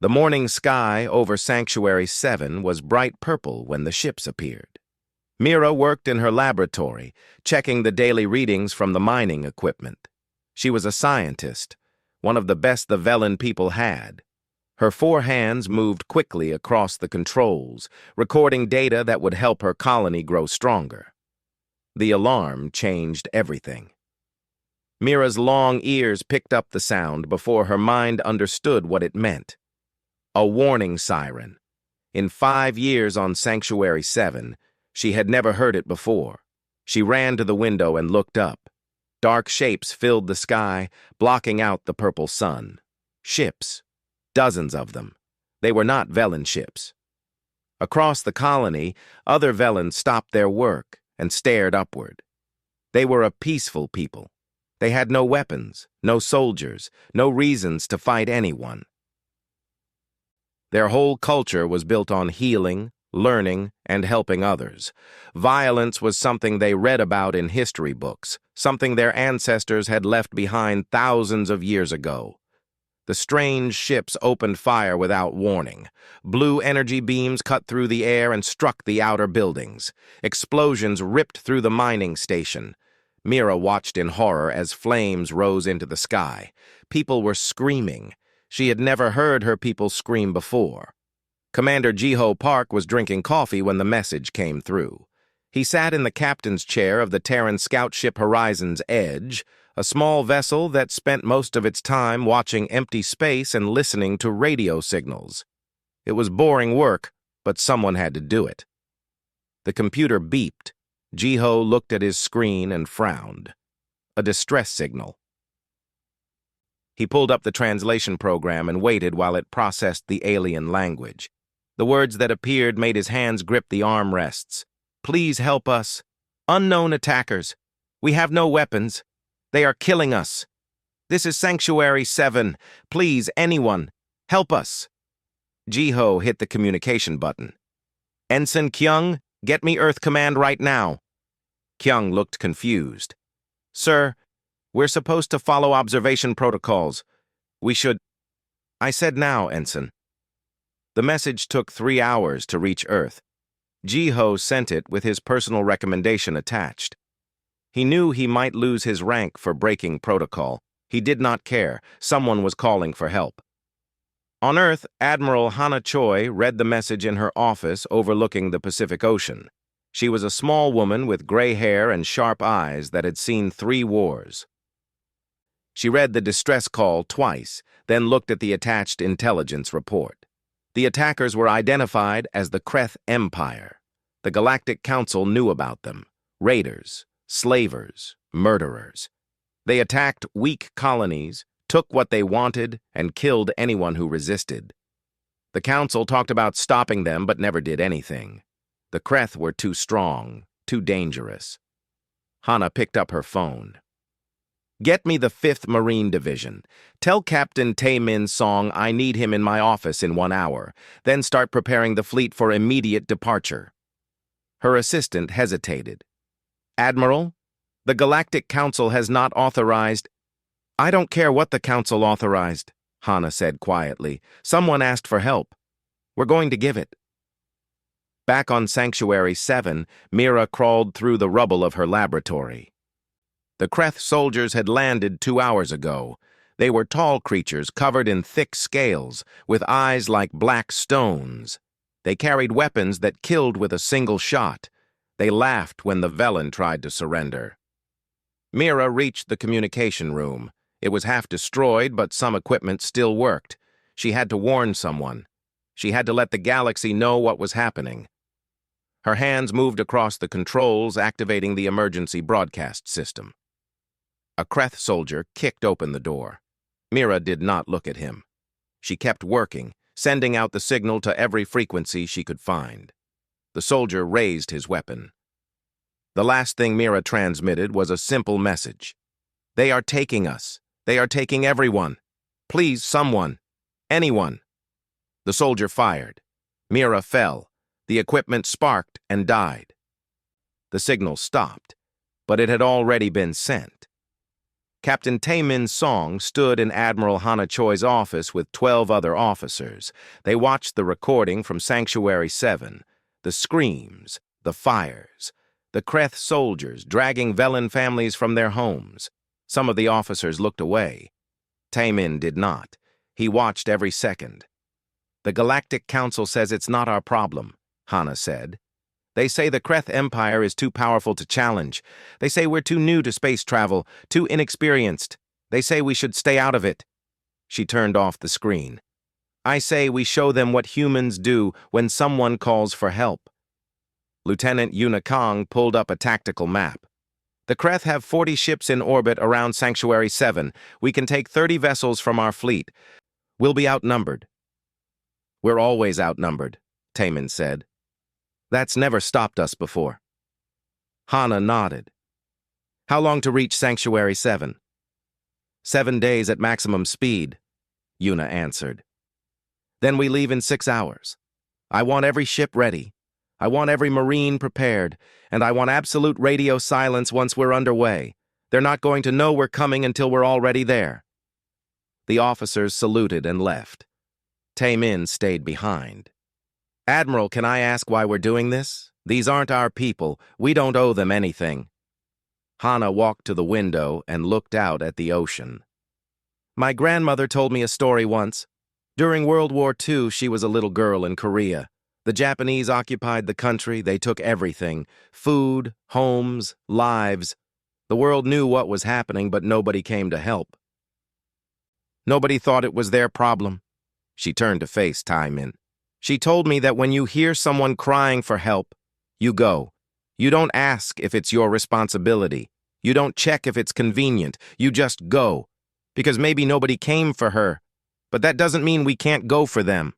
The morning sky over Sanctuary 7 was bright purple when the ships appeared. Mira worked in her laboratory, checking the daily readings from the mining equipment. She was a scientist, one of the best the Velen people had. Her 4 hands moved quickly across the controls, recording data that would help her colony grow stronger. The alarm changed everything. Mira's long ears picked up the sound before her mind understood what it meant. A warning siren. In 5 years on Sanctuary 7, she had never heard it before. She ran to the window and looked up. Dark shapes filled the sky, blocking out the purple sun. Ships. Dozens of them. They were not Velen ships. Across the colony, other Velen stopped their work and stared upward. They were a peaceful people. They had no weapons, no soldiers, no reasons to fight anyone. Their whole culture was built on healing, learning, and helping others. Violence was something they read about in history books, something their ancestors had left behind thousands of years ago. The strange ships opened fire without warning. Blue energy beams cut through the air and struck the outer buildings. Explosions ripped through the mining station. Mira watched in horror as flames rose into the sky. People were screaming. She had never heard her people scream before. Commander Jiho Park was drinking coffee when the message came through. He sat in the captain's chair of the Terran scout ship Horizon's Edge, a small vessel that spent most of its time watching empty space and listening to radio signals. It was boring work, but someone had to do it. The computer beeped. Jiho looked at his screen and frowned. A distress signal. He pulled up the translation program and waited while it processed the alien language. The words that appeared made his hands grip the armrests. Please help us. Unknown attackers. We have no weapons. They are killing us. This is Sanctuary 7. Please, anyone, help us. Jiho hit the communication button. Ensign Kyung, get me Earth Command right now. Kyung looked confused. Sir, we're supposed to follow observation protocols. We should... I said now, Ensign. The message took 3 hours to reach Earth. Jiho sent it with his personal recommendation attached. He knew he might lose his rank for breaking protocol. He did not care. Someone was calling for help. On Earth, Admiral Hana Choi read the message in her office overlooking the Pacific Ocean. She was a small woman with gray hair and sharp eyes that had seen 3 wars. She read the distress call twice, then looked at the attached intelligence report. The attackers were identified as the Kreth Empire. The Galactic Council knew about them. Raiders, slavers, murderers. They attacked weak colonies, took what they wanted, and killed anyone who resisted. The Council talked about stopping them but never did anything. The Kreth were too strong, too dangerous. Hana picked up her phone. Get me the 5th Marine Division. Tell Captain Tae-min Song I need him in my office in 1 hour, then start preparing the fleet for immediate departure. Her assistant hesitated. Admiral, the Galactic Council has not authorized... I don't care what the Council authorized, Hana said quietly. Someone asked for help. We're going to give it. Back on Sanctuary 7, Mira crawled through the rubble of her laboratory. The Kreth soldiers had landed 2 hours ago. They were tall creatures covered in thick scales, with eyes like black stones. They carried weapons that killed with a single shot. They laughed when the Velen tried to surrender. Mira reached the communication room. It was half destroyed, but some equipment still worked. She had to warn someone. She had to let the galaxy know what was happening. Her hands moved across the controls, activating the emergency broadcast system. A Kreth soldier kicked open the door. Mira did not look at him. She kept working, sending out the signal to every frequency she could find. The soldier raised his weapon. The last thing Mira transmitted was a simple message. They are taking us. They are taking everyone. Please, someone. Anyone. The soldier fired. Mira fell. The equipment sparked and died. The signal stopped, but it had already been sent. Captain Tae-min Song stood in Admiral Hana Choi's office with 12 other officers. They watched the recording from Sanctuary 7, the screams, the fires, the Kreth soldiers dragging Velen families from their homes. Some of the officers looked away. Tae-min did not. He watched every second. "The Galactic Council says it's not our problem," Hana said. "They say the Kreth Empire is too powerful to challenge. They say we're too new to space travel, too inexperienced. They say we should stay out of it." She turned off the screen. "I say we show them what humans do when someone calls for help." Lieutenant Yuna Kong pulled up a tactical map. "The Kreth have 40 ships in orbit around Sanctuary 7. We can take 30 vessels from our fleet. We'll be outnumbered." "We're always outnumbered," Tae-min said. "That's never stopped us before." Hana nodded. "How long to reach Sanctuary 7? 7 days at maximum speed," Yuna answered. "Then we leave in 6 hours. I want every ship ready. I want every Marine prepared, and I want absolute radio silence once we're underway. They're not going to know we're coming until we're already there." The officers saluted and left. Tae-min stayed behind. "Admiral, can I ask why we're doing this? These aren't our people. We don't owe them anything." Hana walked to the window and looked out at the ocean. "My grandmother told me a story once. During World War II, she was a little girl in Korea. The Japanese occupied the country. They took everything: food, homes, lives. The world knew what was happening, but nobody came to help. Nobody thought it was their problem." She turned to face Tae-min. "She told me that when you hear someone crying for help, you go. You don't ask if it's your responsibility. You don't check if it's convenient. You just go. Because maybe nobody came for her, but that doesn't mean we can't go for them."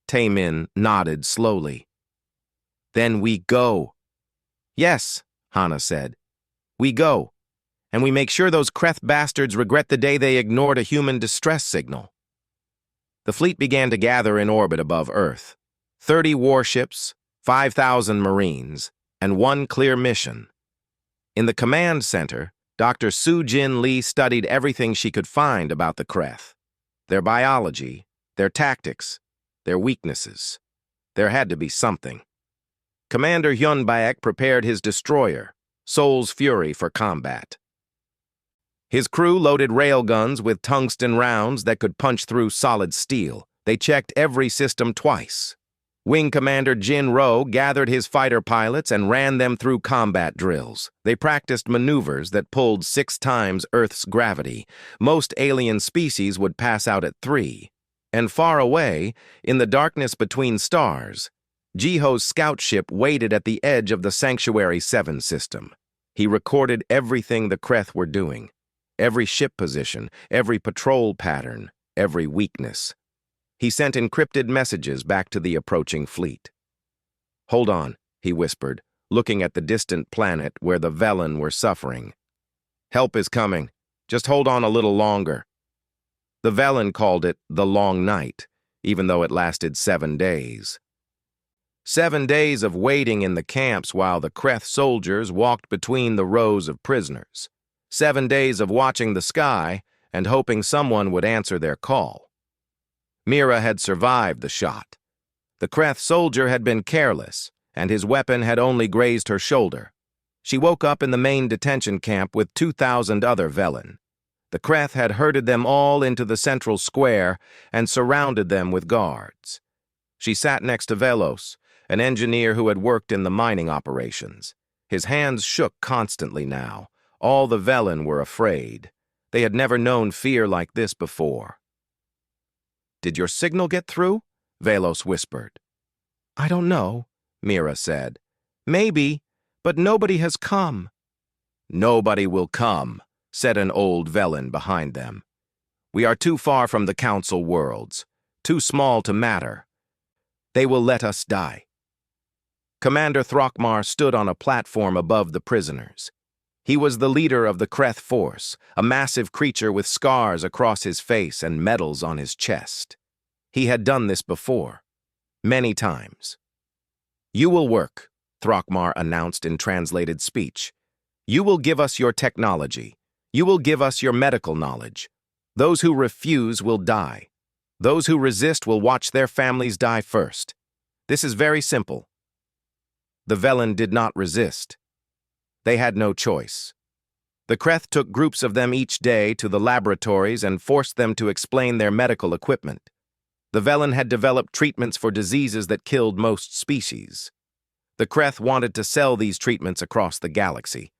Tae-min nodded slowly. "Then we go." "Yes," Hana said. "We go. And we make sure those Kreth bastards regret the day they ignored a human distress signal." The fleet began to gather in orbit above Earth. 30 warships, 5,000 Marines, and one clear mission. In the command center, Dr. Soo-Jin Lee studied everything she could find about the Kreth. Their biology, their tactics, their weaknesses. There had to be something. Commander Hyun Baek prepared his destroyer, Soul's Fury, for combat. His crew loaded railguns with tungsten rounds that could punch through solid steel. They checked every system twice. Wing Commander Jin Ro gathered his fighter pilots and ran them through combat drills. They practiced maneuvers that pulled 6 times Earth's gravity. Most alien species would pass out at 3. And far away, in the darkness between stars, Jiho's scout ship waited at the edge of the Sanctuary 7 system. He recorded everything the Kreth were doing. Every ship position, every patrol pattern, every weakness. He sent encrypted messages back to the approaching fleet. "Hold on," he whispered, looking at the distant planet where the Velen were suffering. "Help is coming. Just hold on a little longer." The Velen called it the Long Night, even though it lasted 7 days. 7 days of waiting in the camps while the Kreth soldiers walked between the rows of prisoners. 7 days of watching the sky and hoping someone would answer their call. Mira had survived the shot. The Kreth soldier had been careless, and his weapon had only grazed her shoulder. She woke up in the main detention camp with 2,000 other Velen. The Kreth had herded them all into the central square and surrounded them with guards. She sat next to Velos, an engineer who had worked in the mining operations. His hands shook constantly now. All the Velen were afraid. They had never known fear like this before. "Did your signal get through?" Velos whispered. "I don't know," Mira said. "Maybe, but nobody has come." "Nobody will come," said an old Velen behind them. "We are too far from the Council worlds, too small to matter. They will let us die." Commander Throckmar stood on a platform above the prisoners. He was the leader of the Kreth force, a massive creature with scars across his face and medals on his chest. He had done this before, many times. "You will work," Throckmar announced in translated speech. "You will give us your technology. You will give us your medical knowledge. Those who refuse will die. Those who resist will watch their families die first. This is very simple. The Velen did not resist. They had no choice. The Kreth took groups of them each day to the laboratories and forced them to explain their medical equipment. The Velen had developed treatments for diseases that killed most species. The Kreth wanted to sell these treatments across the galaxy.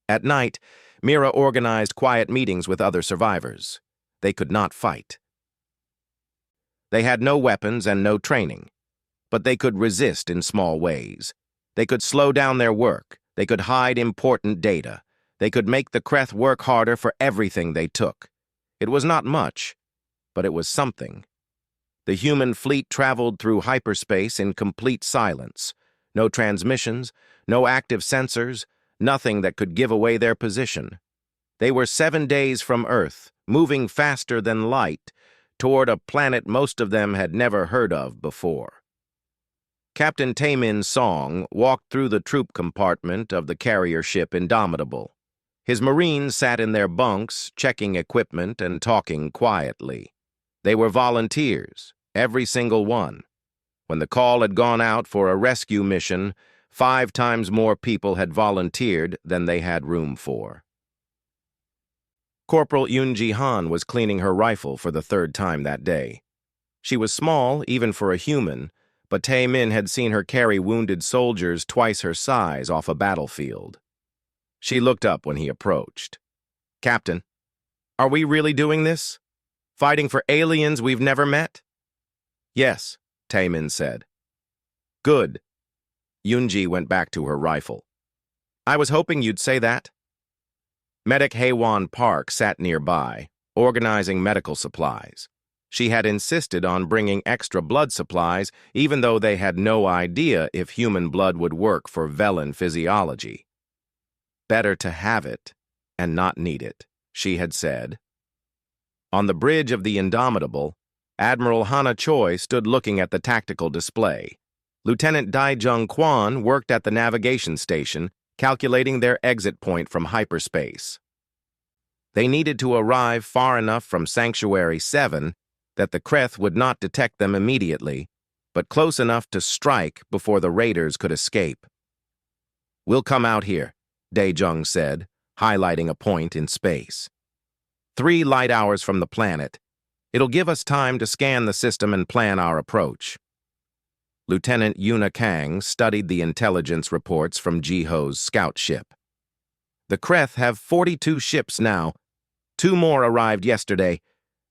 At night, Mira organized quiet meetings with other survivors. They could not fight. They had no weapons and no training, but they could resist in small ways. They could slow down their work. They could hide important data. They could make the Kreth work harder for everything they took. It was not much, but it was something. The human fleet traveled through hyperspace in complete silence. No transmissions, no active sensors, nothing that could give away their position. They were 7 days from Earth, moving faster than light, toward a planet most of them had never heard of before. Captain Taemin Song walked through the troop compartment of the carrier ship Indomitable. His Marines sat in their bunks, checking equipment and talking quietly. They were volunteers, every single one. When the call had gone out for a rescue mission, 5 times more people had volunteered than they had room for. Corporal Yoon Han was cleaning her rifle for the 3rd time that day. She was small, even for a human, but Tae-min had seen her carry wounded soldiers twice her size off a battlefield. She looked up when he approached. "Captain, are we really doing this? Fighting for aliens we've never met?" "Yes," Tae-min said. "Good." Yoonji went back to her rifle. "I was hoping you'd say that." Medic Haewon Park sat nearby, organizing medical supplies. She had insisted on bringing extra blood supplies, even though they had no idea if human blood would work for Velen physiology. "Better to have it and not need it," she had said. On the bridge of the Indomitable, Admiral Hana Choi stood looking at the tactical display. Lieutenant Daijung Kwan worked at the navigation station, calculating their exit point from hyperspace. They needed to arrive far enough from Sanctuary 7 that the Kreth would not detect them immediately, but close enough to strike before the raiders could escape. "We'll come out here," Daejung said, highlighting a point in space. 3 light hours from the planet. It'll give us time to scan the system and plan our approach. Lieutenant Yuna Kang studied the intelligence reports from Jiho's scout ship. "The Kreth have 42 ships now. 2 more arrived yesterday.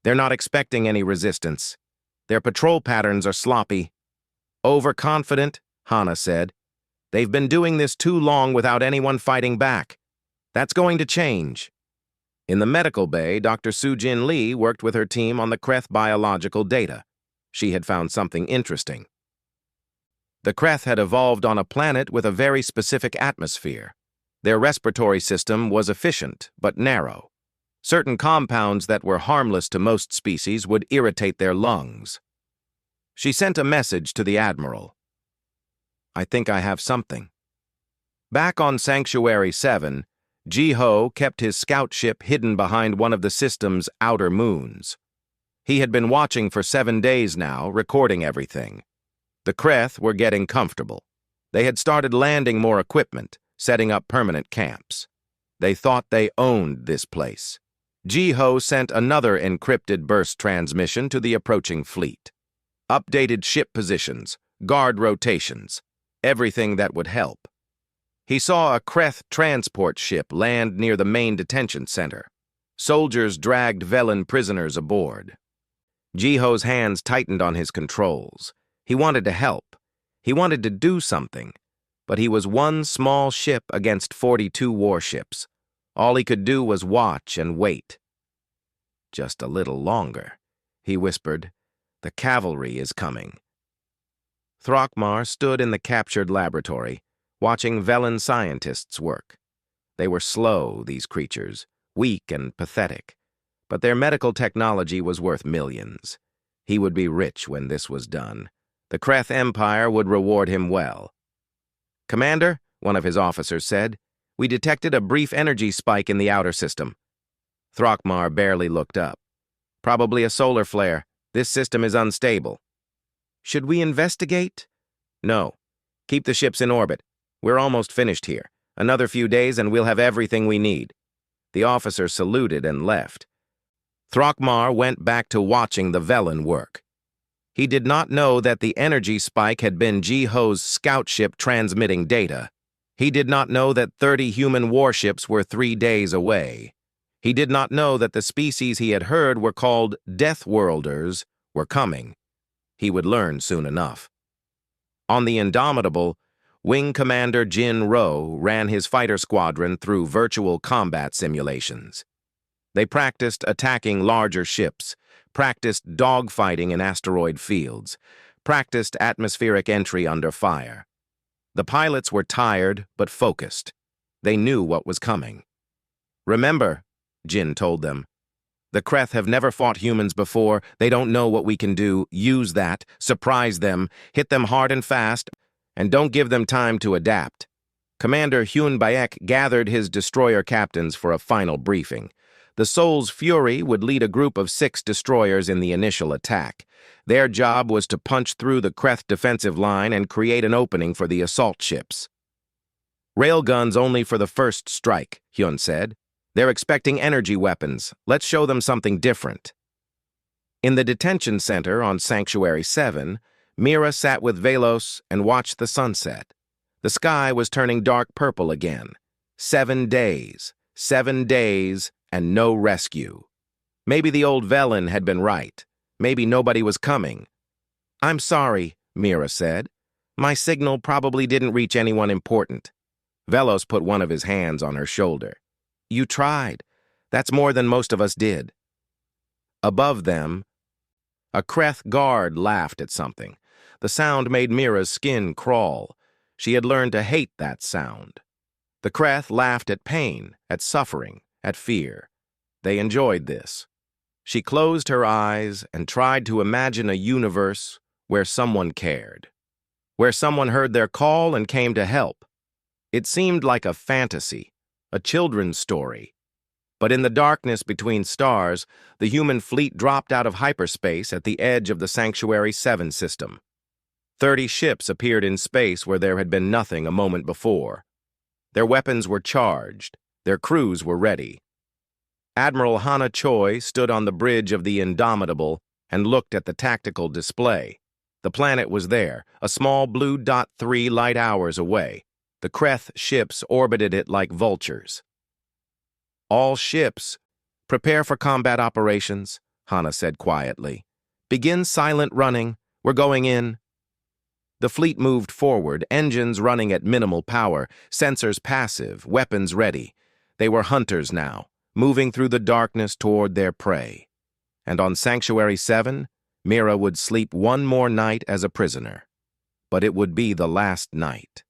They're not expecting any resistance. Their patrol patterns are sloppy." "Overconfident," Hana said. "They've been doing this too long without anyone fighting back. That's going to change." In the medical bay, Dr. Soo-Jin Lee worked with her team on the Kreth biological data. She had found something interesting. The Kreth had evolved on a planet with a very specific atmosphere. Their respiratory system was efficient, but narrow. Certain compounds that were harmless to most species would irritate their lungs. She sent a message to the Admiral. "I think I have something." Back on Sanctuary 7, Jiho kept his scout ship hidden behind one of the system's outer moons. He had been watching for 7 days now, recording everything. The Kreth were getting comfortable. They had started landing more equipment, setting up permanent camps. They thought they owned this place. Jiho sent another encrypted burst transmission to the approaching fleet. Updated ship positions, guard rotations, everything that would help. He saw a Kreth transport ship land near the main detention center. Soldiers dragged Velen prisoners aboard. Jiho's hands tightened on his controls. He wanted to help. He wanted to do something. But he was one small ship against 42 warships. All he could do was watch and wait. "Just a little longer," he whispered. "The cavalry is coming." Throckmar stood in the captured laboratory, watching Velen scientists work. They were slow, these creatures, weak and pathetic, but their medical technology was worth millions. He would be rich when this was done. The Kreth Empire would reward him well. "Commander," one of his officers said, "we detected a brief energy spike in the outer system. Throckmar barely looked up. Probably a solar flare. This system is unstable. Should we investigate? No. Keep the ships in orbit. We're almost finished here. Another few days and we'll have everything we need. The officer saluted and left. Throckmar went back to watching the Velen work. He did not know that the energy spike had been Jiho's scout ship transmitting data. He did not know that 30 human warships were 3 days away. He did not know that the species he had heard were called Deathworlders were coming. He would learn soon enough. On the Indomitable, Wing Commander Jin Ro ran his fighter squadron through virtual combat simulations. They practiced attacking larger ships, practiced dogfighting in asteroid fields, practiced atmospheric entry under fire. The pilots were tired but focused. They knew what was coming. "Remember," Jin told them, "the Kreth have never fought humans before. They don't know what we can do. Use that, surprise them, hit them hard and fast, and don't give them time to adapt." Commander Hyun Baek gathered his destroyer captains for a final briefing. The Soul's Fury would lead a group of 6 destroyers in the initial attack. Their job was to punch through the Kreth defensive line and create an opening for the assault ships. "Railguns only for the first strike," Hyun said. "They're expecting energy weapons. Let's show them something different." In the detention center on Sanctuary 7, Mira sat with Velos and watched the sunset. The sky was turning dark purple again. 7 days, and no rescue. Maybe the old Velen had been right. Maybe nobody was coming. "I'm sorry," Mira said. "My signal probably didn't reach anyone important." Velos put one of his hands on her shoulder. "You tried. That's more than most of us did." Above them, a Kreth guard laughed at something. The sound made Mira's skin crawl. She had learned to hate that sound. The Kreth laughed at pain, at suffering, at fear. They enjoyed this. She closed her eyes and tried to imagine a universe where someone cared, where someone heard their call and came to help. It seemed like a fantasy, a children's story. But in the darkness between stars, the human fleet dropped out of hyperspace at the edge of the Sanctuary 7 system. 30 ships appeared in space where there had been nothing a moment before. Their weapons were charged. Their crews were ready. Admiral Hana Choi stood on the bridge of the Indomitable and looked at the tactical display. The planet was there, a small blue dot 3 light hours away. The Kreth ships orbited it like vultures. "All ships, prepare for combat operations," Hana said quietly. "Begin silent running. We're going in." The fleet moved forward, engines running at minimal power, sensors passive, weapons ready. They were hunters now, moving through the darkness toward their prey. And on Sanctuary 7, Mira would sleep one more night as a prisoner. But it would be the last night,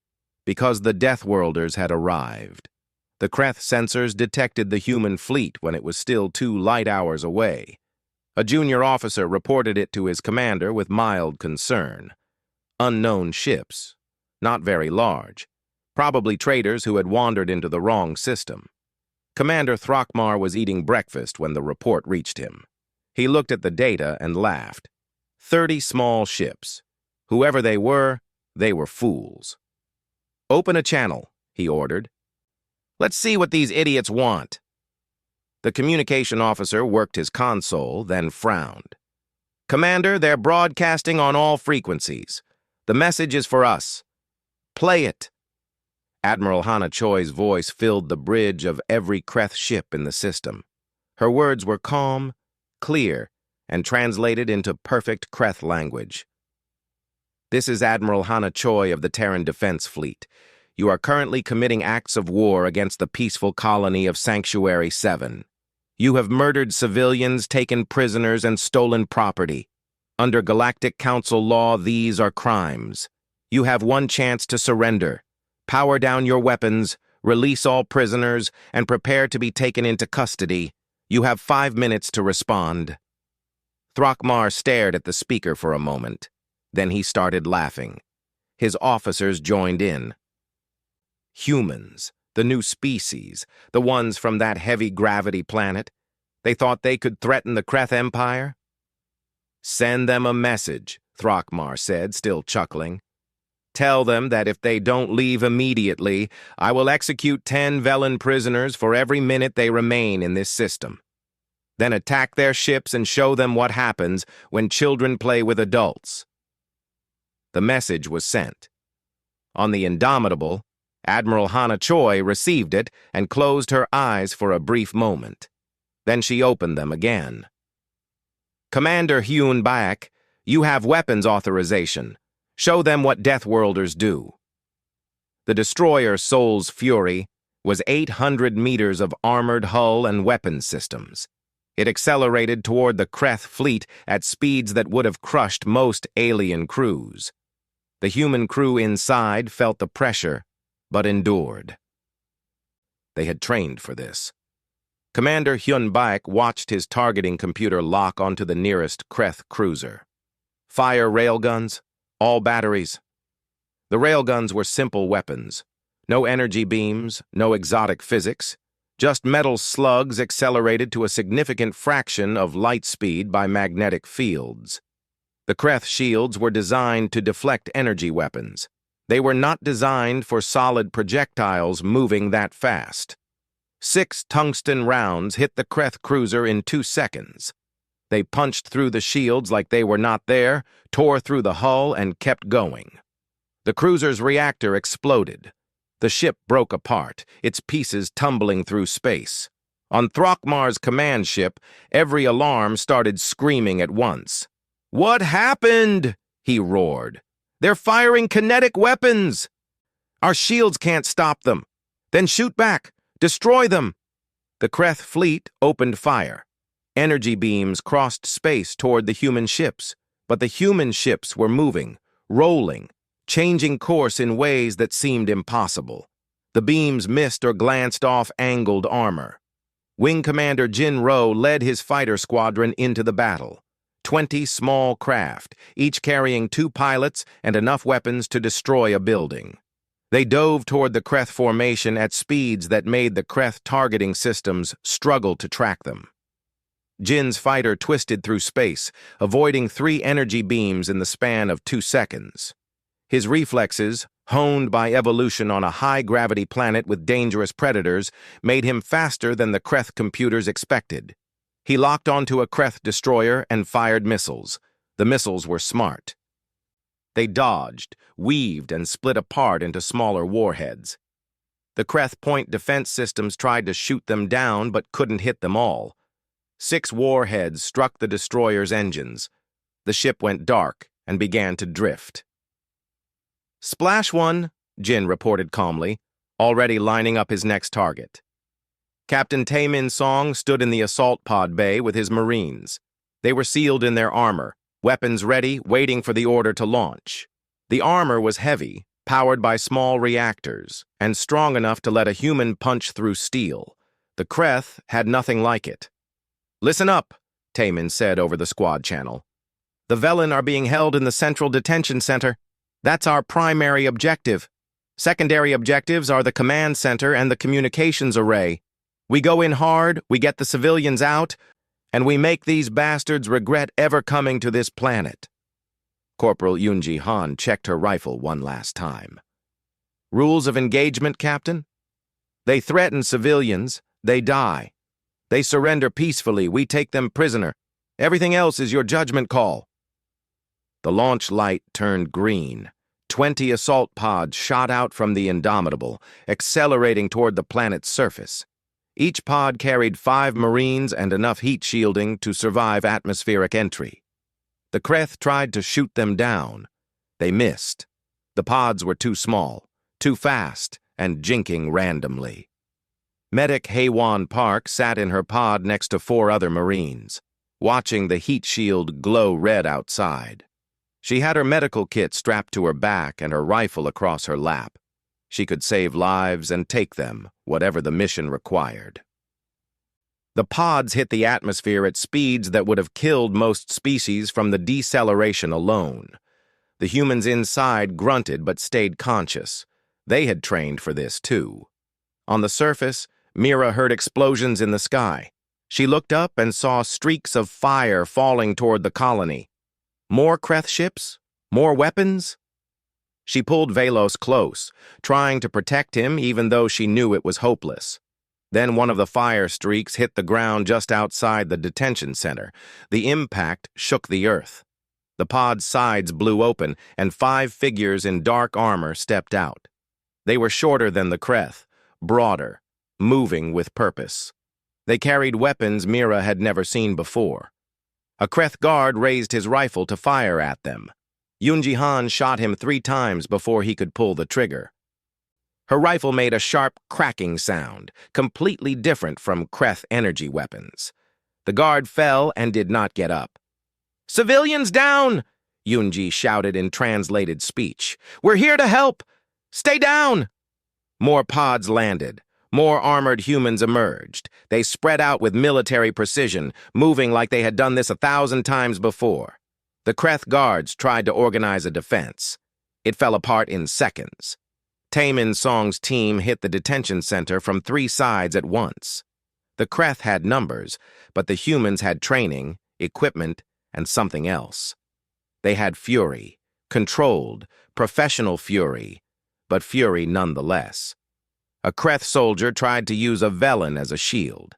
because the Deathworlders had arrived. The Kreth sensors detected the human fleet when it was still 2 light hours away. A junior officer reported it to his commander with mild concern. Unknown ships, not very large, probably traders who had wandered into the wrong system. Commander Throckmar was eating breakfast when the report reached him. He looked at the data and laughed. 30 small ships. Whoever they were fools. "Open a channel," he ordered. "Let's see what these idiots want." The communication officer worked his console, then frowned. "Commander, they're broadcasting on all frequencies. The message is for us. Play it." Admiral Hana Choi's voice filled the bridge of every Kreth ship in the system. Her words were calm, clear, and translated into perfect Kreth language. "This is Admiral Hana Choi of the Terran Defense Fleet. You are currently committing acts of war against the peaceful colony of Sanctuary 7. You have murdered civilians, taken prisoners, and stolen property. Under Galactic Council law, these are crimes. You have one chance to surrender. Power down your weapons, release all prisoners, and prepare to be taken into custody. You have 5 minutes to respond." Throckmar stared at the speaker for a moment. Then he started laughing. His officers joined in. Humans, the new species, the ones from that heavy-gravity planet. They thought they could threaten the Kreth Empire? Send them a message, Throckmar said, still chuckling. Tell them that if they don't leave immediately, I will execute 10 Velen prisoners for every minute they remain in this system. Then attack their ships and show them what happens when children play with adults. The message was sent. On the Indomitable, Admiral Hana Choi received it and closed her eyes for a brief moment. Then she opened them again. Commander Hyun Baek, you have weapons authorization. Show them what Deathworlders do. The destroyer Soul's Fury was 800 meters of armored hull and weapons systems. It accelerated toward the Kreth fleet at speeds that would have crushed most alien crews. The human crew inside felt the pressure, but endured. They had trained for this. Commander Hyun Baek watched his targeting computer lock onto the nearest Kreth cruiser. Fire railguns, all batteries. The railguns were simple weapons. No energy beams, no exotic physics. Just metal slugs accelerated to a significant fraction of light speed by magnetic fields. The Kreth shields were designed to deflect energy weapons. They were not designed for solid projectiles moving that fast. 6 tungsten rounds hit the Kreth cruiser in 2 seconds. They punched through the shields like they were not there, tore through the hull, and kept going. The cruiser's reactor exploded. The ship broke apart, its pieces tumbling through space. On Throckmar's command ship, every alarm started screaming at once. "What happened?" he roared. "They're firing kinetic weapons! Our shields can't stop them. Then shoot back! Destroy them!" The Kreth fleet opened fire. Energy beams crossed space toward the human ships, but the human ships were moving, rolling, changing course in ways that seemed impossible. The beams missed or glanced off angled armor. Wing Commander Jin Ro led his fighter squadron into the battle. 20 small craft, each carrying 2 pilots and enough weapons to destroy a building. They dove toward the Kreth formation at speeds that made the Kreth targeting systems struggle to track them. Jin's fighter twisted through space, avoiding 3 energy beams in the span of 2 seconds. His reflexes, honed by evolution on a high-gravity planet with dangerous predators, made him faster than the Kreth computers expected. He locked onto a Kreth destroyer and fired missiles. The missiles were smart. They dodged, weaved, and split apart into smaller warheads. The Kreth point defense systems tried to shoot them down but couldn't hit them all. 6 warheads struck the destroyer's engines. The ship went dark and began to drift. "Splash one," Jin reported calmly, already lining up his next target. Captain Taemin Song stood in the assault pod bay with his Marines. They were sealed in their armor, weapons ready, waiting for the order to launch. The armor was heavy, powered by small reactors, and strong enough to let a human punch through steel. The Kreth had nothing like it. "Listen up," Taemin said over the squad channel. "The Velen are being held in the Central Detention Center. That's our primary objective. Secondary objectives are the command center and the communications array. We go in hard, we get the civilians out, and we make these bastards regret ever coming to this planet." Corporal Yoonji Han checked her rifle one last time. "Rules of engagement, Captain? They threaten civilians, they die. They surrender peacefully, we take them prisoner. Everything else is your judgment call." The launch light turned green. 20 assault pods shot out from the Indomitable, accelerating toward the planet's surface. Each pod carried 5 Marines and enough heat shielding to survive atmospheric entry. The Kreth tried to shoot them down. They missed. The pods were too small, too fast, and jinking randomly. Medic Haewon Park sat in her pod next to 4 other Marines, watching the heat shield glow red outside. She had her medical kit strapped to her back and her rifle across her lap. She could save lives and take them, whatever the mission required. The pods hit the atmosphere at speeds that would have killed most species from the deceleration alone. The humans inside grunted but stayed conscious. They had trained for this too. On the surface, Mira heard explosions in the sky. She looked up and saw streaks of fire falling toward the colony. More Kreth ships? More weapons? She pulled Velos close, trying to protect him even though she knew it was hopeless. Then one of the fire streaks hit the ground just outside the detention center. The impact shook the earth. The pod's sides blew open, and 5 figures in dark armor stepped out. They were shorter than the Kreth, broader, moving with purpose. They carried weapons Mira had never seen before. A Kreth guard raised his rifle to fire at them. Yunji Han shot him 3 times before he could pull the trigger. Her rifle made a sharp cracking sound, completely different from Kreth energy weapons. The guard fell and did not get up. "Civilians down!" Yunji shouted in translated speech. "We're here to help! Stay down!" More pods landed. More armored humans emerged. They spread out with military precision, moving like they had done this 1,000 times before. The Kreth guards tried to organize a defense. It fell apart in seconds. Taemin Song's team hit the detention center from 3 sides at once. The Kreth had numbers, but the humans had training, equipment, and something else. They had fury, controlled, professional fury, but fury nonetheless. A Kreth soldier tried to use a Velen as a shield.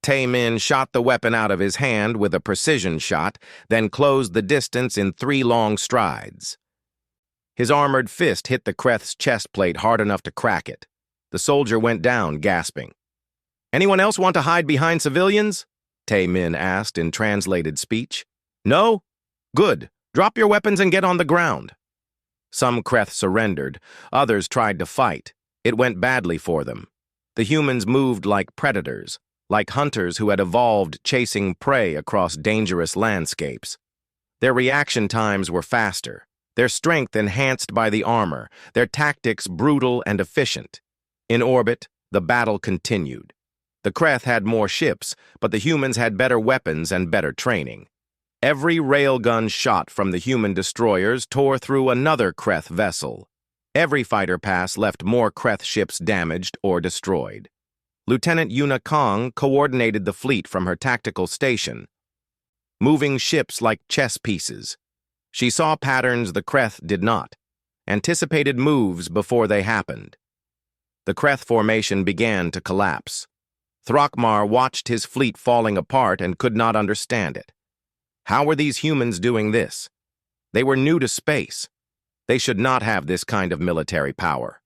Taemin shot the weapon out of his hand with a precision shot, then closed the distance in 3 long strides. His armored fist hit the Kreth's chest plate hard enough to crack it. The soldier went down, gasping. "Anyone else want to hide behind civilians?" Taemin asked in translated speech. "No? Good. Drop your weapons and get on the ground." Some Kreth surrendered. Others tried to fight. It went badly for them. The humans moved like predators, like hunters who had evolved chasing prey across dangerous landscapes. Their reaction times were faster, their strength enhanced by the armor, their tactics brutal and efficient. In orbit, the battle continued. The Kreth had more ships, but the humans had better weapons and better training. Every railgun shot from the human destroyers tore through another Kreth vessel. Every fighter pass left more Kreth ships damaged or destroyed. Lieutenant Yuna Kong coordinated the fleet from her tactical station, moving ships like chess pieces. She saw patterns the Kreth did not, anticipated moves before they happened. The Kreth formation began to collapse. Thrakmar watched his fleet falling apart and could not understand it. How were these humans doing this? They were new to space. They should not have this kind of military power.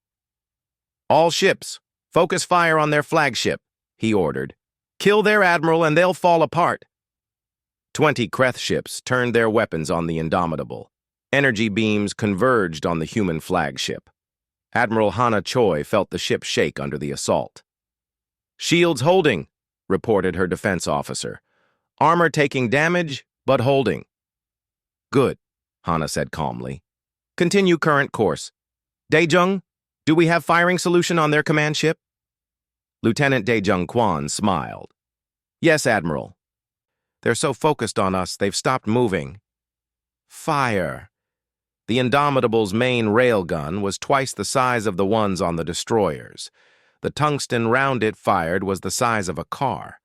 "All ships, focus fire on their flagship," he ordered. "Kill their admiral and they'll fall apart." 20 Kreth ships turned their weapons on the Indomitable. Energy beams converged on the human flagship. Admiral Hana Choi felt the ship shake under the assault. "Shields holding," reported her defense officer. "Armor taking damage, but holding." "Good," Hana said calmly. "Continue current course. Daejung, do we have firing solution on their command ship?" Lieutenant Daejung Kwan smiled. "Yes, Admiral. They're so focused on us, they've stopped moving." Fire. The Indomitable's main railgun was twice the size of the ones on the destroyers. The tungsten round it fired was the size of a car.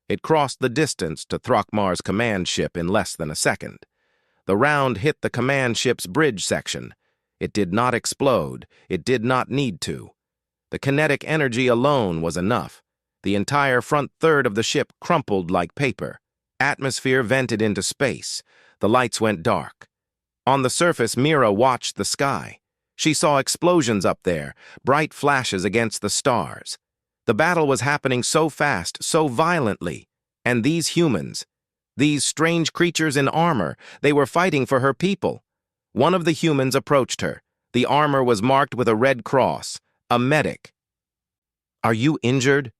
It crossed the distance to Thrakmar's command ship in less than a second. The round hit the command ship's bridge section. It did not explode. It did not need to. The kinetic energy alone was enough. The entire front third of the ship crumpled like paper. Atmosphere vented into space. The lights went dark. On the surface, Mira watched the sky. She saw explosions up there, bright flashes against the stars. The battle was happening so fast, so violently. And these humans, these strange creatures in armor, they were fighting for her people. One of the humans approached her. The armor was marked with a red cross, a medic. "Are you injured?"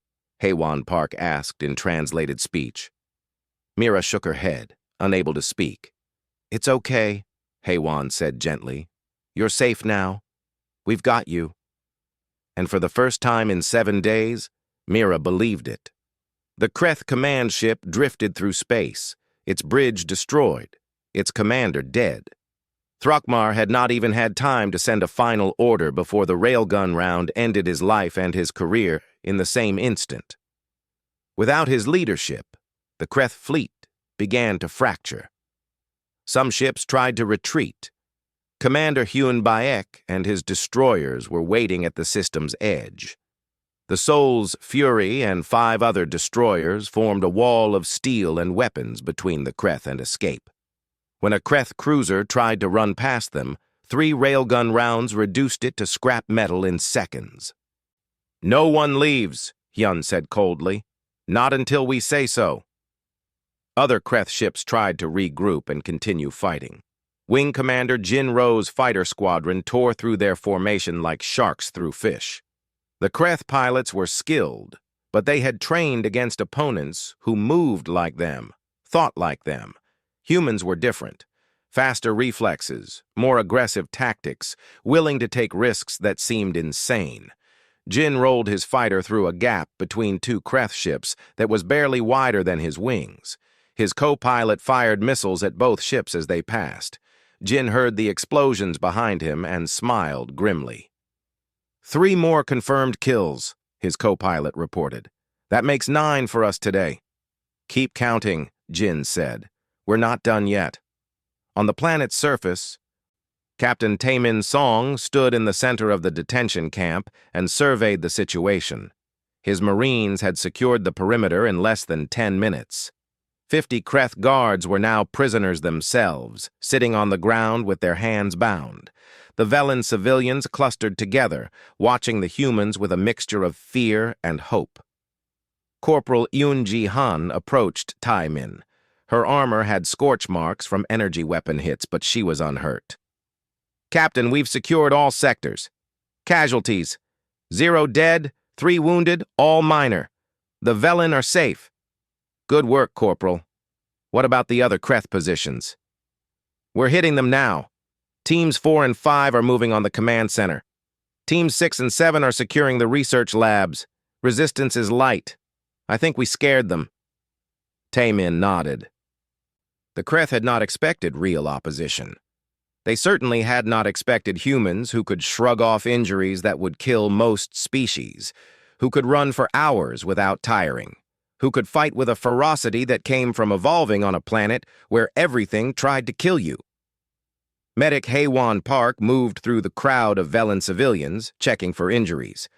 Haewon Park asked in translated speech. Mira shook her head, unable to speak. "It's okay," Haewon said gently. "You're safe now. We've got you." And for the first time in 7 days, Mira believed it. The Kreth command ship drifted through space, its bridge destroyed, its commander dead. Thrakmar had not even had time to send a final order before the railgun round ended his life and his career in the same instant. Without his leadership, the Kreth fleet began to fracture. Some ships tried to retreat. Commander Hyun Baek and his destroyers were waiting at the system's edge. The Soul's Fury and 5 other destroyers formed a wall of steel and weapons between the Kreth and escape. When a Kreth cruiser tried to run past them, 3 railgun rounds reduced it to scrap metal in seconds. "No one leaves," Hyun said coldly. "Not until we say so." Other Kreth ships tried to regroup and continue fighting. Wing Commander Jin Ro's fighter squadron tore through their formation like sharks through fish. The Kreth pilots were skilled, but they had trained against opponents who moved like them, thought like them. Humans were different. Faster reflexes, more aggressive tactics, willing to take risks that seemed insane. Jin rolled his fighter through a gap between 2 Kreth ships that was barely wider than his wings. His co-pilot fired missiles at both ships as they passed. Jin heard the explosions behind him and smiled grimly. 3 more confirmed kills, his co-pilot reported. "That makes 9 for us today." "Keep counting," Jin said. "We're not done yet." On the planet's surface, Captain Taemin Song stood in the center of the detention camp and surveyed the situation. His Marines had secured the perimeter in less than 10 minutes. 50 Kreth guards were now prisoners themselves, sitting on the ground with their hands bound. The Velen civilians clustered together, watching the humans with a mixture of fear and hope. Corporal Yoon Ji-han approached Taemin. Her armor had scorch marks from energy weapon hits, but she was unhurt. "Captain, we've secured all sectors. Casualties: 0 dead, 3 wounded, all minor. The Velen are safe." "Good work, Corporal. What about the other Kreth positions?" "We're hitting them now. Teams 4 and 5 are moving on the command center. Teams 6 and 7 are securing the research labs. Resistance is light. I think we scared them." Taemin nodded. The Kreth had not expected real opposition. They certainly had not expected humans who could shrug off injuries that would kill most species, who could run for hours without tiring, who could fight with a ferocity that came from evolving on a planet where everything tried to kill you. Medic Haewon Park moved through the crowd of Velen civilians, checking for injuries.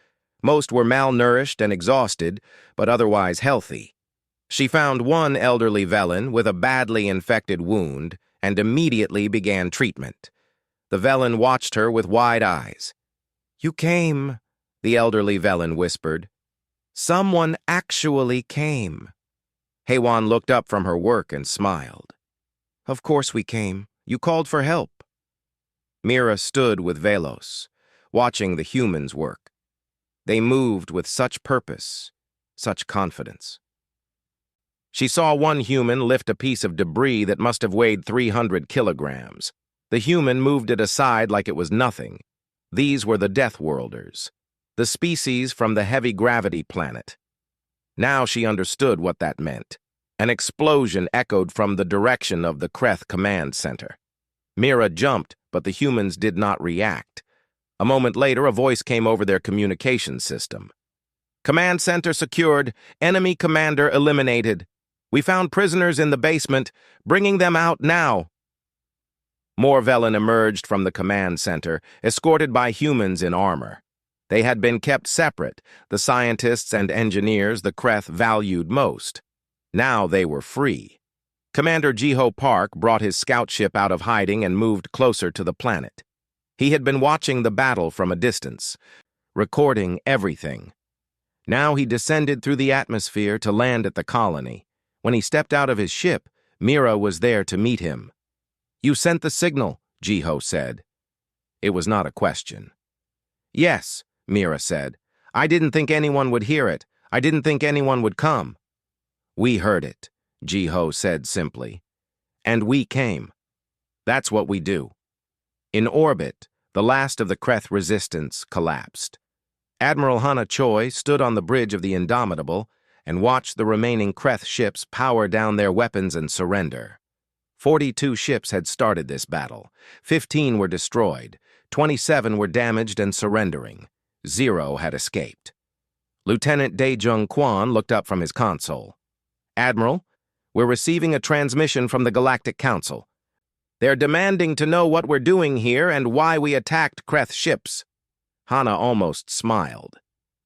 Most were malnourished and exhausted, but otherwise healthy. She found one elderly Velen with a badly infected wound and immediately began treatment. The Velen watched her with wide eyes. "You came," the elderly Velen whispered. "Someone actually came." Haewon looked up from her work and smiled. "Of course we came. You called for help." Mira stood with Velos, watching the humans work. They moved with such purpose, such confidence. She saw one human lift a piece of debris that must have weighed 300 kilograms. The human moved it aside like it was nothing. These were the Deathworlders, the species from the heavy gravity planet. Now she understood what that meant. An explosion echoed from the direction of the Kreth command center. Mira jumped, but the humans did not react. A moment later, a voice came over their communication system. "Command center secured. Enemy commander eliminated. We found prisoners in the basement. Bringing them out now." More Velen emerged from the command center, escorted by humans in armor. They had been kept separate, the scientists and engineers the Kreth valued most. Now they were free. Commander Jiho Park brought his scout ship out of hiding and moved closer to the planet. He had been watching the battle from a distance, recording everything. Now he descended through the atmosphere to land at the colony. When he stepped out of his ship, Mira was there to meet him. "You sent the signal," Jiho said. It was not a question. "Yes," Mira said. "I didn't think anyone would hear it. I didn't think anyone would come." "We heard it," Jiho said simply. "And we came. That's what we do." In orbit, the last of the Kreth resistance collapsed. Admiral Hana Choi stood on the bridge of the Indomitable and watched the remaining Kreth ships power down their weapons and surrender. 42 ships had started this battle. 15 were destroyed. 27 were damaged and surrendering. 0 had escaped. Lieutenant Dae-jung Kwon looked up from his console. Admiral, we're receiving a transmission from the Galactic Council. They're demanding to know what we're doing here and why we attacked Kreth ships. Hana almost smiled.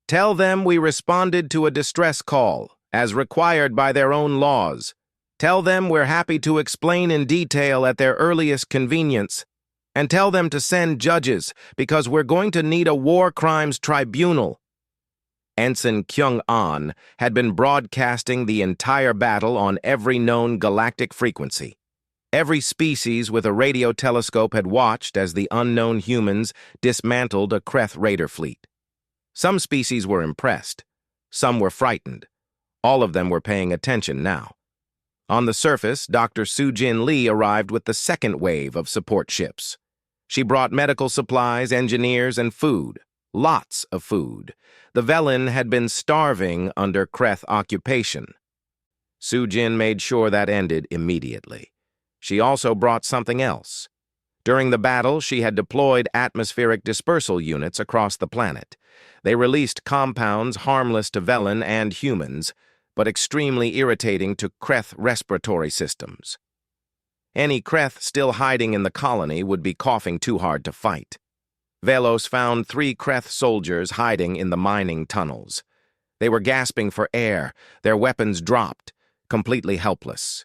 Tell them we responded to a distress call, as required by their own laws. Tell them we're happy to explain in detail at their earliest convenience. And tell them to send judges, because we're going to need a war crimes tribunal. Ensign Kyung-an had been broadcasting the entire battle on every known galactic frequency. Every species with a radio telescope had watched as the unknown humans dismantled a Kreth raider fleet. Some species were impressed. Some were frightened. All of them were paying attention now. On the surface, Dr. Soo-Jin Lee arrived with the second wave of support ships. She brought medical supplies, engineers, and food. Lots of food. The Velen had been starving under Kreth occupation. Soo-Jin made sure that ended immediately. She also brought something else. During the battle, she had deployed atmospheric dispersal units across the planet. They released compounds harmless to Velen and humans, but extremely irritating to Kreth respiratory systems. Any Kreth still hiding in the colony would be coughing too hard to fight. Velos found 3 Kreth soldiers hiding in the mining tunnels. They were gasping for air, their weapons dropped, completely helpless.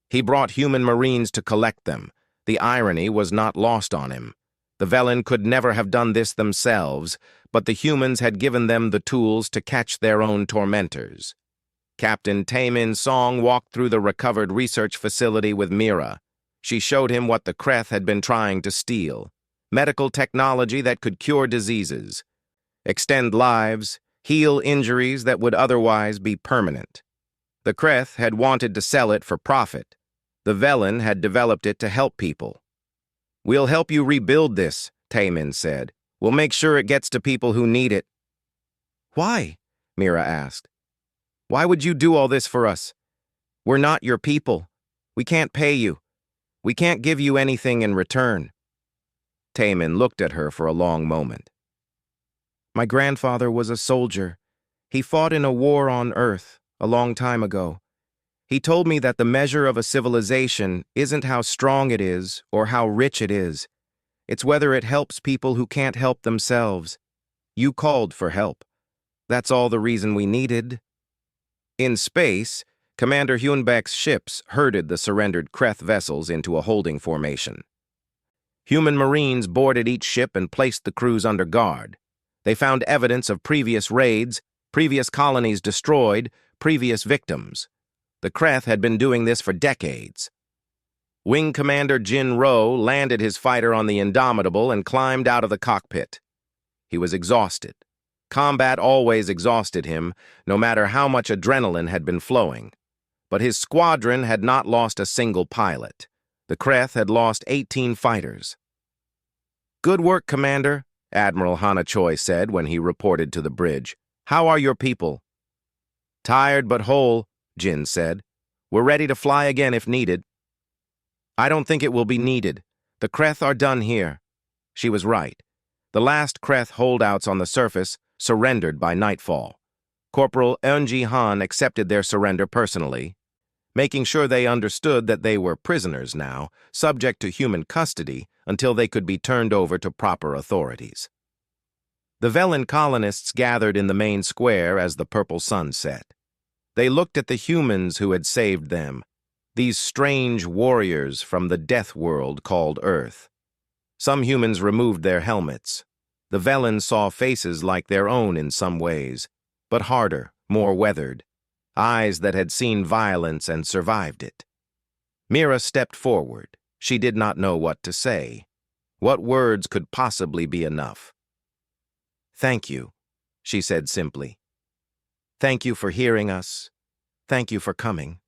He brought human marines to collect them. The irony was not lost on him. The Velen could never have done this themselves, but the humans had given them the tools to catch their own tormentors. Captain Taemin Song walked through the recovered research facility with Mira. She showed him what the Kreth had been trying to steal. Medical technology that could cure diseases, extend lives, heal injuries that would otherwise be permanent. The Kreth had wanted to sell it for profit. The Velen had developed it to help people. We'll help you rebuild this, Taemin said. We'll make sure it gets to people who need it. Why? Mira asked. Why would you do all this for us? We're not your people. We can't pay you. We can't give you anything in return. Taemin looked at her for a long moment. My grandfather was a soldier. He fought in a war on Earth a long time ago. He told me that the measure of a civilization isn't how strong it is or how rich it is. It's whether it helps people who can't help themselves. You called for help. That's all the reason we needed. In space, Commander Hyunbaek's ships herded the surrendered Kreth vessels into a holding formation. Human Marines boarded each ship and placed the crews under guard. They found evidence of previous raids, previous colonies destroyed, previous victims. The Kreth had been doing this for decades. Wing Commander Jin Ro landed his fighter on the Indomitable and climbed out of the cockpit. He was exhausted. Combat always exhausted him, no matter how much adrenaline had been flowing. But his squadron had not lost a single pilot. The Kreth had lost 18 fighters. Good work, Commander, Admiral Hana Choi said when he reported to the bridge. How are your people? Tired but whole, Jin said. We're ready to fly again if needed. I don't think it will be needed. The Kreth are done here. She was right. The last Kreth holdouts on the surface surrendered by nightfall. Corporal Eunji Han accepted their surrender personally, making sure they understood that they were prisoners now, subject to human custody until they could be turned over to proper authorities. The Velen colonists gathered in the main square as the purple sun set. They looked at the humans who had saved them, these strange warriors from the death world called Earth. Some humans removed their helmets. The Velen saw faces like their own in some ways, but harder, more weathered, eyes that had seen violence and survived it. Mira stepped forward. She did not know what to say. What words could possibly be enough? Thank you, she said simply. Thank you for hearing us. Thank you for coming.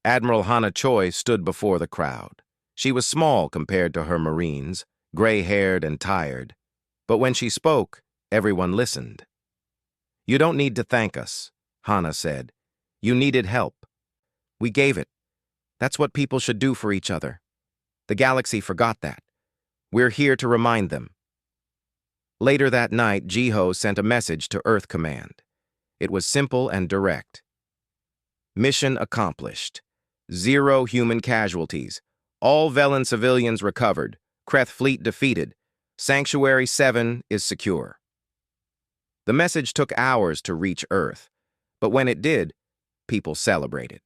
Admiral Hana Choi stood before the crowd. She was small compared to her Marines, gray-haired and tired. But when she spoke, everyone listened. You don't need to thank us, Hana said. You needed help. We gave it. That's what people should do for each other. The galaxy forgot that. We're here to remind them. Later that night, Jiho sent a message to Earth Command. It was simple and direct. Mission accomplished. 0 human casualties. All Velen civilians recovered. Kreth fleet defeated. Sanctuary 7 is secure. The message took hours to reach Earth, but when it did, people celebrated.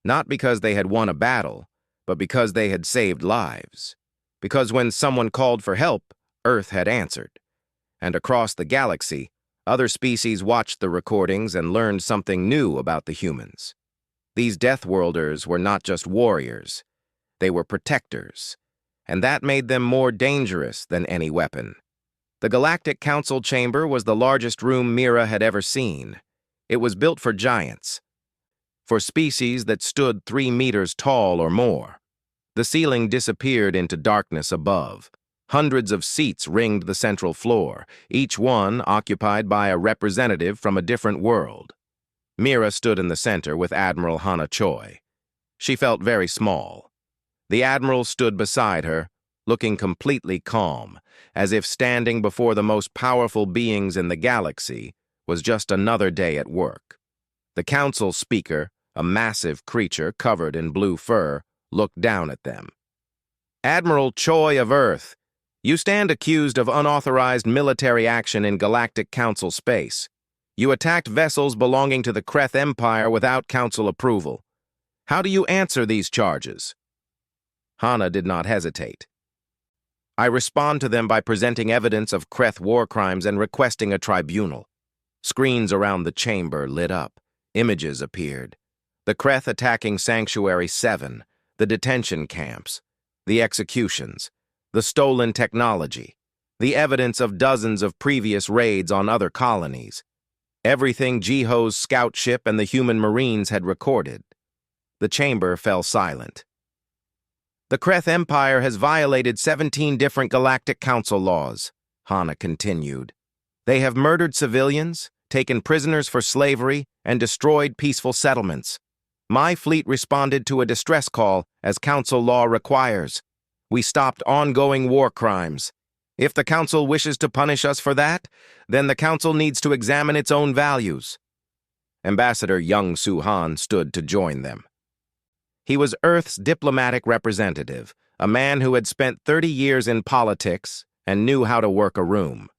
Not because they had won a battle, but because they had saved lives. Because when someone called for help, Earth had answered. And across the galaxy, other species watched the recordings and learned something new about the humans. These Deathworlders were not just warriors, they were protectors, and that made them more dangerous than any weapon. The Galactic Council chamber was the largest room Mira had ever seen. It was built for giants, for species that stood 3 meters tall or more. The ceiling disappeared into darkness above. Hundreds of seats ringed the central floor, each one occupied by a representative from a different world. Mira stood in the center with Admiral Hana Choi. She felt very small. The Admiral stood beside her, looking completely calm, as if standing before the most powerful beings in the galaxy was just another day at work. The Council speaker, a massive creature covered in blue fur, looked down at them. "Admiral Choi of Earth, you stand accused of unauthorized military action in Galactic Council space. You attacked vessels belonging to the Kreth Empire without Council approval. How do you answer these charges?" Hana did not hesitate. "I respond to them by presenting evidence of Kreth war crimes and requesting a tribunal." Screens around the chamber lit up. Images appeared. The Kreth attacking Sanctuary 7, the detention camps, the executions, the stolen technology, the evidence of dozens of previous raids on other colonies. Everything Jiho's scout ship and the human marines had recorded. The chamber fell silent. "The Kreth Empire has violated 17 different Galactic Council laws," Hana continued. "They have murdered civilians, taken prisoners for slavery, and destroyed peaceful settlements. My fleet responded to a distress call, as Council law requires. We stopped ongoing war crimes. If the Council wishes to punish us for that, then the Council needs to examine its own values." Ambassador Young Soo-han stood to join them. He was Earth's diplomatic representative, a man who had spent 30 years in politics and knew how to work a room.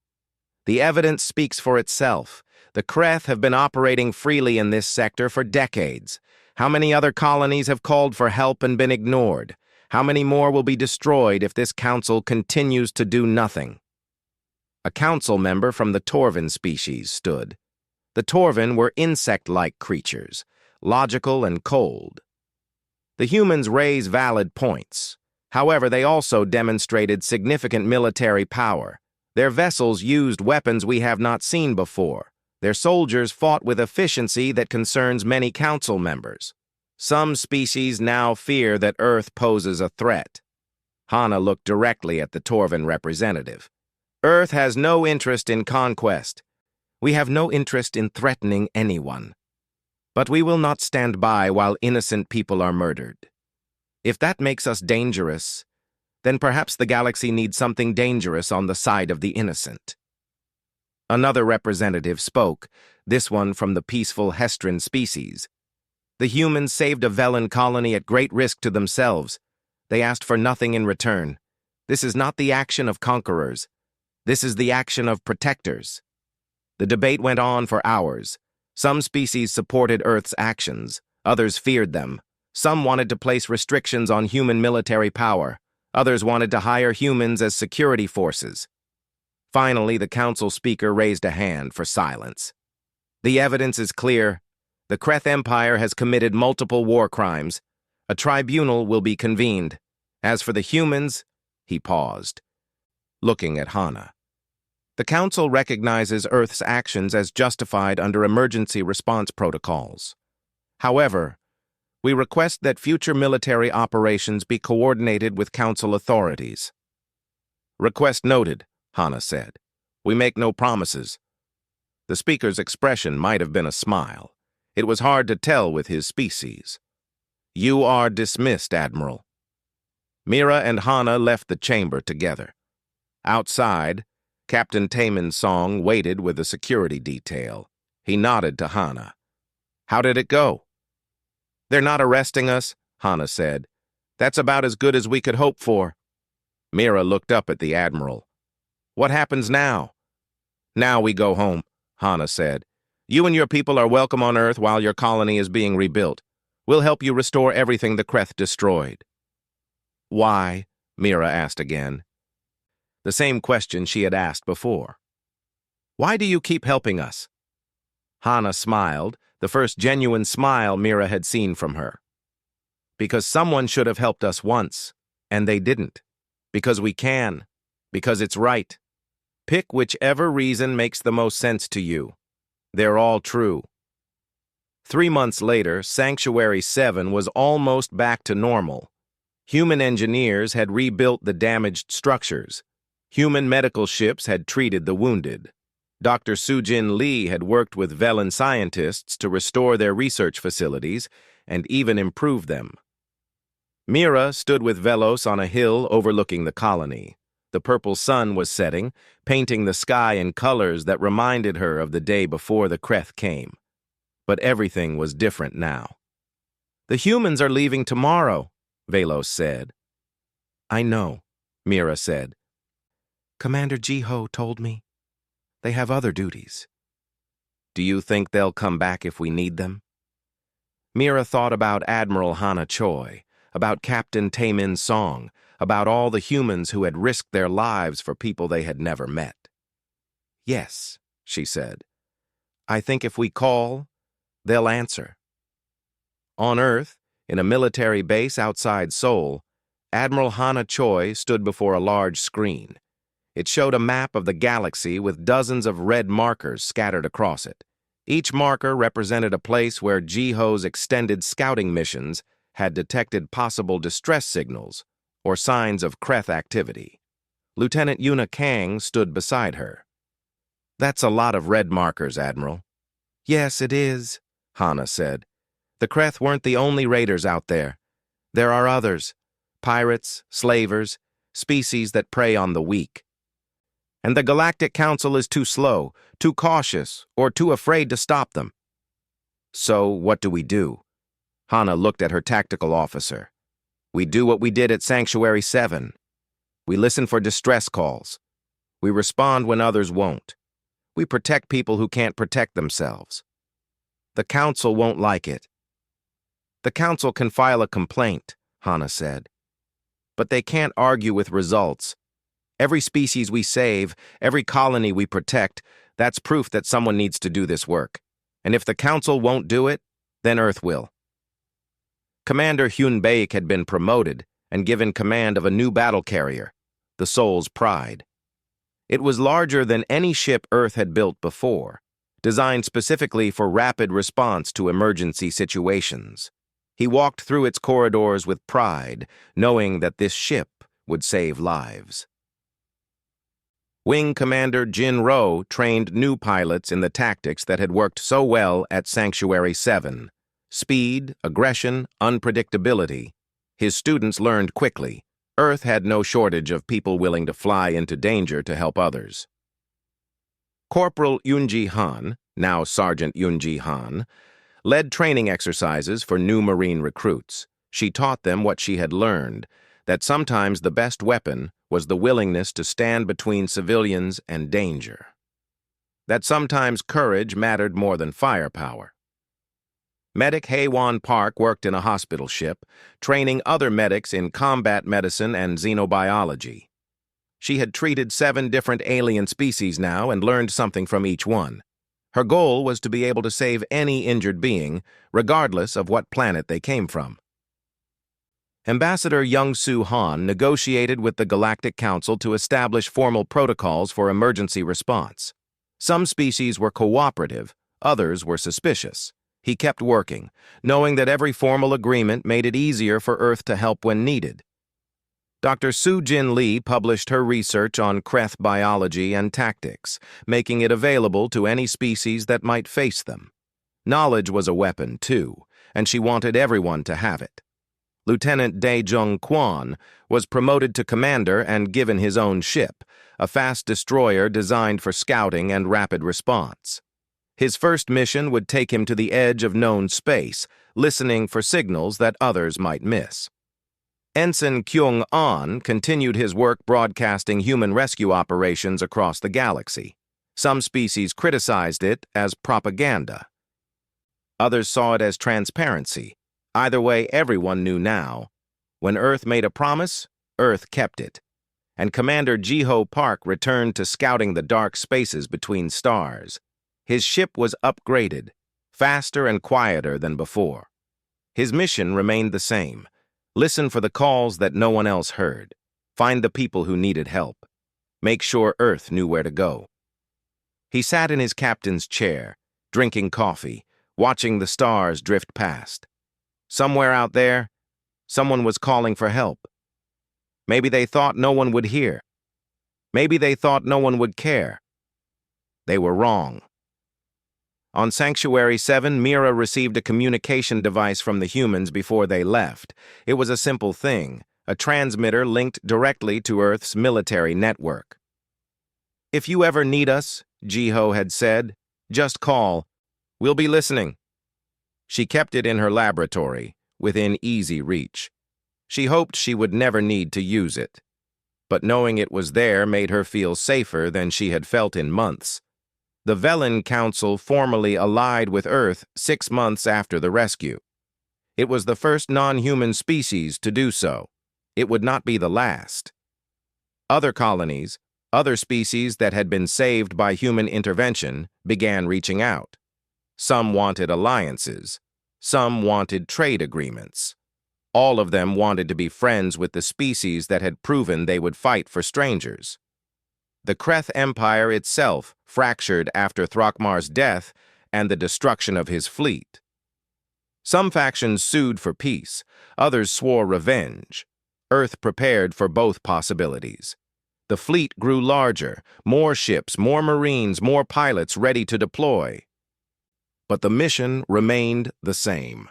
The evidence speaks for itself. The Kreth have been operating freely in this sector for decades. How many other colonies have called for help and been ignored? How many more will be destroyed if this council continues to do nothing? A council member from the Torvin species stood. The Torvin were insect-like creatures, logical and cold. The humans raise valid points. However, they also demonstrated significant military power. Their vessels used weapons we have not seen before. Their soldiers fought with efficiency that concerns many council members. Some species now fear that Earth poses a threat. Hana looked directly at the Torvin representative. "Earth has no interest in conquest. We have no interest in threatening anyone. But we will not stand by while innocent people are murdered. If that makes us dangerous, then perhaps the galaxy needs something dangerous on the side of the innocent." Another representative spoke, this one from the peaceful Hestran species. "The humans saved a Velen colony at great risk to themselves. They asked for nothing in return. This is not the action of conquerors. This is the action of protectors." The debate went on for hours. Some species supported Earth's actions. Others feared them. Some wanted to place restrictions on human military power. Others wanted to hire humans as security forces. Finally, the council speaker raised a hand for silence. "The evidence is clear. The Kreth Empire has committed multiple war crimes. A tribunal will be convened. As for the humans," he paused, looking at Hana. "The Council recognizes Earth's actions as justified under emergency response protocols. However, we request that future military operations be coordinated with Council authorities." "Request noted," Hana said. "We make no promises." The speaker's expression might have been a smile. It was hard to tell with his species. "You are dismissed, Admiral." Mira and Hana left the chamber together. Outside, Captain Taemin Song waited with a security detail. He nodded to Hana. How did it go? They're not arresting us, Hana said. That's about as good as we could hope for. Mira looked up at the Admiral. What happens now? Now we go home, Hana said. You and your people are welcome on Earth while your colony is being rebuilt. We'll help you restore everything the Kreth destroyed. Why? Mira asked again. The same question she had asked before. Why do you keep helping us? Hana smiled, the first genuine smile Mira had seen from her. Because someone should have helped us once, and they didn't. Because we can. Because it's right. Pick whichever reason makes the most sense to you. They're all true. 3 months later, Sanctuary 7 was almost back to normal. Human engineers had rebuilt the damaged structures. Human medical ships had treated the wounded. Dr. Sujin Lee had worked with Velen scientists to restore their research facilities and even improve them. Mira stood with Velos on a hill overlooking the colony. The purple sun was setting, painting the sky in colors that reminded her of the day before the Kreth came. But everything was different now. The humans are leaving tomorrow, Velos said. I know, Mira said. Commander Jiho told me. They have other duties. Do you think they'll come back if we need them? Mira thought about Admiral Hana Choi, about Captain Taemin's song, about all the humans who had risked their lives for people they had never met. Yes, she said. I think if we call, they'll answer. On Earth, in a military base outside Seoul, Admiral Hana Choi stood before a large screen. It showed a map of the galaxy with dozens of red markers scattered across it. Each marker represented a place where Jiho's extended scouting missions had detected possible distress signals or signs of Kreth activity. Lieutenant Yuna Kang stood beside her. That's a lot of red markers, Admiral. Yes, it is, Hana said. The Kreth weren't the only raiders out there. There are others, pirates, slavers, species that prey on the weak. And the Galactic Council is too slow, too cautious, or too afraid to stop them. So what do we do? Hana looked at her tactical officer. We do what we did at Sanctuary 7. We listen for distress calls. We respond when others won't. We protect people who can't protect themselves. The Council won't like it. The Council can file a complaint, Hana said. But they can't argue with results. Every species we save, every colony we protect, that's proof that someone needs to do this work. And if the Council won't do it, then Earth will. Commander Hyun Baek had been promoted and given command of a new battle carrier, the Soul's Pride. It was larger than any ship Earth had built before, designed specifically for rapid response to emergency situations. He walked through its corridors with pride, knowing that this ship would save lives. Wing Commander Jin Ro trained new pilots in the tactics that had worked so well at Sanctuary 7. Speed, aggression, unpredictability. His students learned quickly. Earth had no shortage of people willing to fly into danger to help others. Corporal Yoonji Han, now Sergeant Yoonji Han, led training exercises for new Marine recruits. She taught them what she had learned, that sometimes the best weapon was the willingness to stand between civilians and danger. That sometimes courage mattered more than firepower. Medic Haewon Park worked in a hospital ship, training other medics in combat medicine and xenobiology. She had treated 7 different alien species now and learned something from each one. Her goal was to be able to save any injured being, regardless of what planet they came from. Ambassador Young-Soo Han negotiated with the Galactic Council to establish formal protocols for emergency response. Some species were cooperative, others were suspicious. He kept working, knowing that every formal agreement made it easier for Earth to help when needed. Dr. Sujin Lee published her research on Kreth biology and tactics, making it available to any species that might face them. Knowledge was a weapon, too, and she wanted everyone to have it. Lieutenant Dae-jung Kwon was promoted to commander and given his own ship, a fast destroyer designed for scouting and rapid response. His first mission would take him to the edge of known space, listening for signals that others might miss. Ensign Kyung-an continued his work broadcasting human rescue operations across the galaxy. Some species criticized it as propaganda. Others saw it as transparency. Either way, everyone knew now. When Earth made a promise, Earth kept it. And Commander Jiho Park returned to scouting the dark spaces between stars. His ship was upgraded, faster and quieter than before. His mission remained the same. Listen for the calls that no one else heard. Find the people who needed help. Make sure Earth knew where to go. He sat in his captain's chair, drinking coffee, watching the stars drift past. Somewhere out there, someone was calling for help. Maybe they thought no one would hear. Maybe they thought no one would care. They were wrong. On Sanctuary 7, Mira received a communication device from the humans before they left. It was a simple thing, a transmitter linked directly to Earth's military network. "If you ever need us," Jiho had said, "just call. We'll be listening." She kept it in her laboratory, within easy reach. She hoped she would never need to use it. But knowing it was there made her feel safer than she had felt in months. The Velen Council formally allied with Earth 6 months after the rescue. It was the first non-human species to do so. It would not be the last. Other colonies, other species that had been saved by human intervention, began reaching out. Some wanted alliances. Some wanted trade agreements. All of them wanted to be friends with the species that had proven they would fight for strangers. The Kreth Empire itself fractured after Thrakmar's death and the destruction of his fleet. Some factions sued for peace, others swore revenge. Earth prepared for both possibilities. The fleet grew larger, more ships, more marines, more pilots ready to deploy. But the mission remained the same.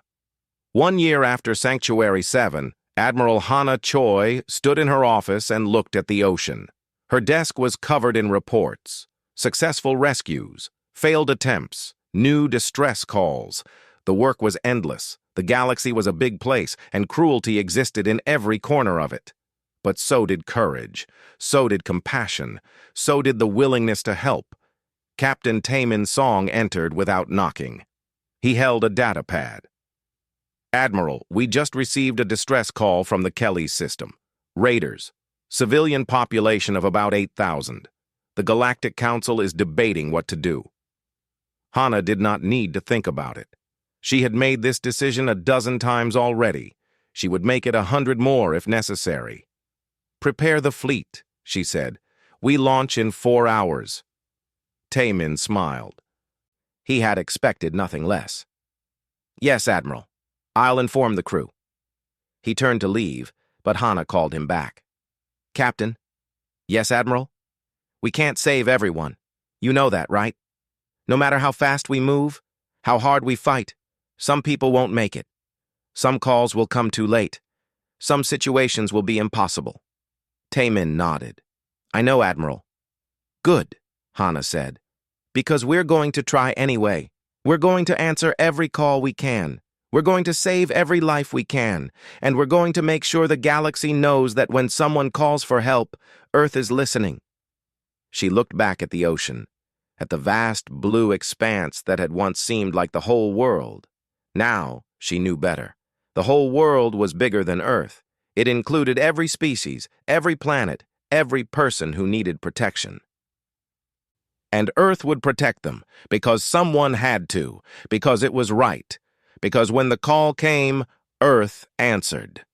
1 year after Sanctuary 7, Admiral Hana Choi stood in her office and looked at the ocean. Her desk was covered in reports, successful rescues, failed attempts, new distress calls. The work was endless. The galaxy was a big place, and cruelty existed in every corner of it. But so did courage, so did compassion, so did the willingness to help. Captain Taemin Song entered without knocking. He held a data pad. "Admiral, we just received a distress call from the Kelly system. Raiders. Civilian population of about 8,000. The Galactic Council is debating what to do." Hana did not need to think about it. She had made this decision a dozen times already. She would make it 100 more if necessary. "Prepare the fleet," she said. "We launch in 4 hours." Taemin smiled. He had expected nothing less. "Yes, Admiral. I'll inform the crew." He turned to leave, but Hana called him back. "Captain?" "Yes, Admiral? We can't save everyone. You know that, right? No matter how fast we move, how hard we fight, some people won't make it. Some calls will come too late. Some situations will be impossible." Taemin nodded. "I know, Admiral." "Good," Hana said. "Because we're going to try anyway. We're going to answer every call we can. We're going to save every life we can, and we're going to make sure the galaxy knows that when someone calls for help, Earth is listening." She looked back at the ocean, at the vast blue expanse that had once seemed like the whole world. Now, she knew better. The whole world was bigger than Earth. It included every species, every planet, every person who needed protection. And Earth would protect them, because someone had to, because it was right. Because when the call came, Earth answered.